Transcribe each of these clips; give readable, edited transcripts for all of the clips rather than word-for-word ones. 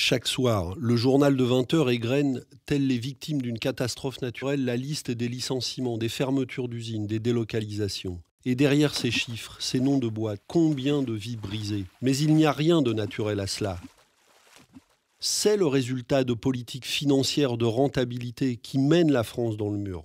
Chaque soir, le journal de 20 heures égrène, telles les victimes d'une catastrophe naturelle, la liste des licenciements, des fermetures d'usines, des délocalisations. Et derrière ces chiffres, ces noms de boîtes, combien de vies brisées. Mais il n'y a rien de naturel à cela. C'est le résultat de politiques financières de rentabilité qui mènent la France dans le mur.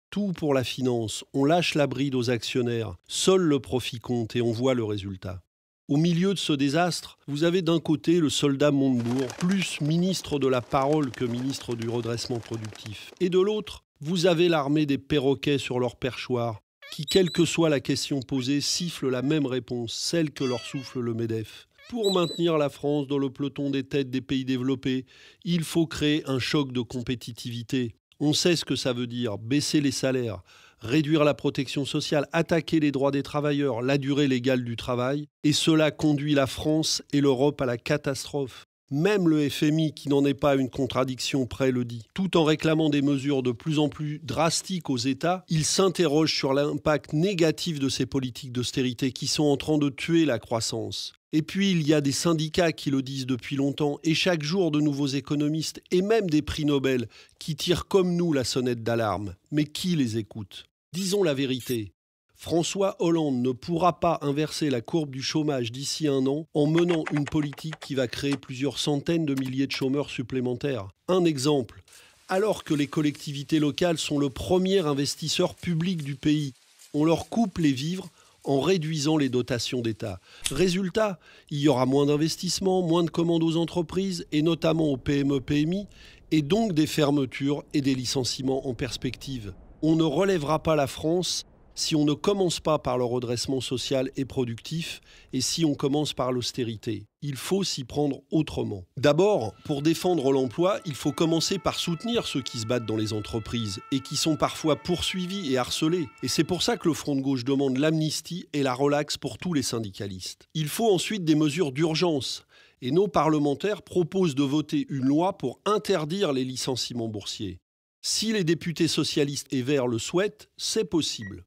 Tout pour la finance, on lâche la bride aux actionnaires, seul le profit compte et on voit le résultat. Au milieu de ce désastre, vous avez d'un côté le soldat Montebourg, plus ministre de la parole que ministre du redressement productif. Et de l'autre, vous avez l'armée des perroquets sur leur perchoir, qui, quelle que soit la question posée, siffle la même réponse, celle que leur souffle le MEDEF. Pour maintenir la France dans le peloton des têtes des pays développés, il faut créer un choc de compétitivité. On sait ce que ça veut dire, baisser les salaires, réduire la protection sociale, attaquer les droits des travailleurs, la durée légale du travail. Et cela conduit la France et l'Europe à la catastrophe. Même le FMI, qui n'en est pas une contradiction près, le dit. Tout en réclamant des mesures de plus en plus drastiques aux États, il s'interroge sur l'impact négatif de ces politiques d'austérité qui sont en train de tuer la croissance. Et puis, il y a des syndicats qui le disent depuis longtemps, et chaque jour de nouveaux économistes, et même des prix Nobel, qui tirent comme nous la sonnette d'alarme. Mais qui les écoute ? Disons la vérité. François Hollande ne pourra pas inverser la courbe du chômage d'ici 1 an en menant une politique qui va créer plusieurs centaines de milliers de chômeurs supplémentaires. Un exemple, alors que les collectivités locales sont le premier investisseur public du pays, on leur coupe les vivres en réduisant les dotations d'État. Résultat, il y aura moins d'investissements, moins de commandes aux entreprises, et notamment aux PME-PMI, et donc des fermetures et des licenciements en perspective. On ne relèvera pas la France si on ne commence pas par le redressement social et productif et si on commence par l'austérité. Il faut s'y prendre autrement. D'abord, pour défendre l'emploi, il faut commencer par soutenir ceux qui se battent dans les entreprises et qui sont parfois poursuivis et harcelés. Et c'est pour ça que le Front de gauche demande l'amnistie et la relaxe pour tous les syndicalistes. Il faut ensuite des mesures d'urgence. Et nos parlementaires proposent de voter une loi pour interdire les licenciements boursiers. Si les députés socialistes et verts le souhaitent, c'est possible.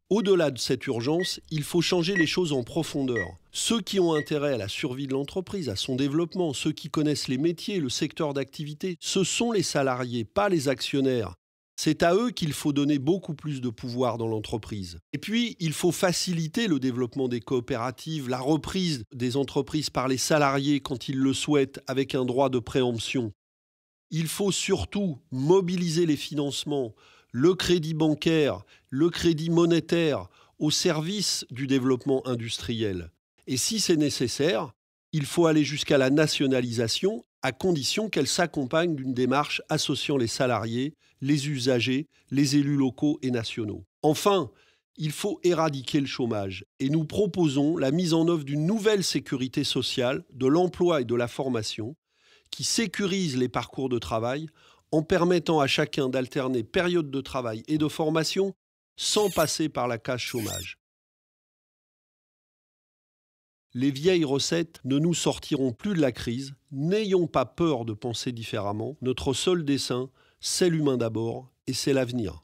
Au-delà de cette urgence, il faut changer les choses en profondeur. Ceux qui ont intérêt à la survie de l'entreprise, à son développement, ceux qui connaissent les métiers, le secteur d'activité, ce sont les salariés, pas les actionnaires. C'est à eux qu'il faut donner beaucoup plus de pouvoir dans l'entreprise. Et puis, il faut faciliter le développement des coopératives, la reprise des entreprises par les salariés quand ils le souhaitent, avec un droit de préemption. Il faut surtout mobiliser les financements, le crédit bancaire, le crédit monétaire au service du développement industriel. Et si c'est nécessaire, il faut aller jusqu'à la nationalisation à condition qu'elle s'accompagne d'une démarche associant les salariés, les usagers, les élus locaux et nationaux. Enfin, il faut éradiquer le chômage et nous proposons la mise en œuvre d'une nouvelle sécurité sociale, de l'emploi et de la formation qui sécurise les parcours de travail en permettant à chacun d'alterner période de travail et de formation sans passer par la case chômage. Les vieilles recettes ne nous sortiront plus de la crise. N'ayons pas peur de penser différemment. Notre seul dessein, c'est l'humain d'abord et c'est l'avenir.